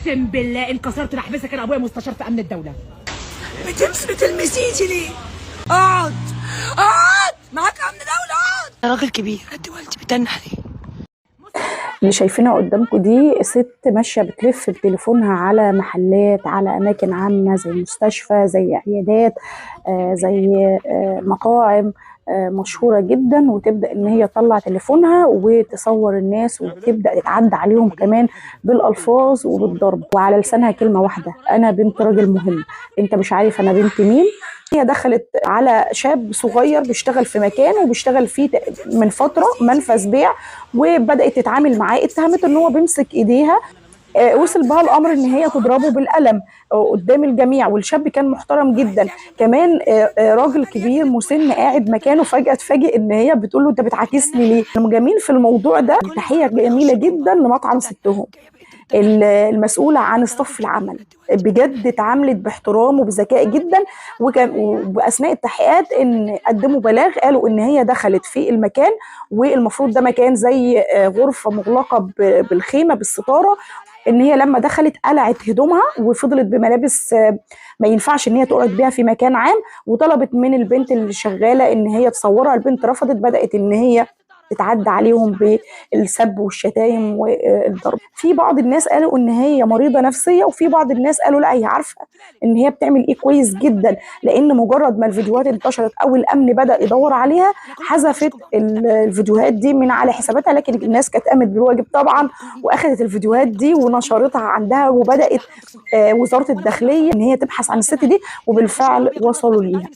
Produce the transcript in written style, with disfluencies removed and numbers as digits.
اقسم بالله ان كسرت لحبسك انا ابويا مستشار في امن الدوله. بتلمسيني ليه؟ اقعد اقعد معاك امن دوله اقعد. انا راجل كبير قد والدي بتنح لي. اللي شايفينها قدامكم دي ست ماشيه بتلف بتليفونها على محلات، على اماكن عامه زي مستشفى، زي عيادات، زي مطاعم مشهوره جدا، وتبدا ان هي تطلع تليفونها وتصور الناس وتبدا تتعدى عليهم كمان بالالفاظ وبالضرب، وعلى لسانها كلمه واحده: انا بنت راجل مهم، انت مش عارف انا بنت مين. هي دخلت على شاب صغير بيشتغل في مكان وبيشتغل فيه من فتره منفذ بيع، وبدات تتعامل معاه، اتهمت ان هو بيمسك ايديها. وصل بها الامر ان هي تضربه بالقلم قدام الجميع، والشاب كان محترم جدا كمان. راجل كبير مسن قاعد مكانه، فجاه اتفاجئ ان هي بتقول له انت بتعاكسني ليه. الجميل في الموضوع ده تحيه جميله جدا لمطعم ستهم المسؤولة عن صف العمل، بجد اتعاملت باحترام وبذكاء جدا. وأثناء التحقيقات ان قدموا بلاغ، قالوا ان هي دخلت في المكان والمفروض ده مكان زي غرفة مغلقة بالخيمة بالستارة، ان هي لما دخلت قلعت هدومها وفضلت بملابس ما ينفعش ان هي تقعد بيها في مكان عام، وطلبت من البنت اللي شغالة ان هي تصورها. البنت رفضت، بدأت ان هي تتعدى عليهم بالسب والشتايم والضرب. في بعض الناس قالوا ان هي مريضه نفسيه، وفي بعض الناس قالوا لا هي عارفه ان هي بتعمل ايه كويس جدا، لان مجرد ما الفيديوهات انتشرت او الامن بدا يدور عليها حذفت الفيديوهات دي من على حساباتها. لكن الناس كانت قامت بالواجب طبعا واخذت الفيديوهات دي ونشرتها عندها، وبدات وزاره الداخليه ان هي تبحث عن الست دي، وبالفعل وصلوا ليها.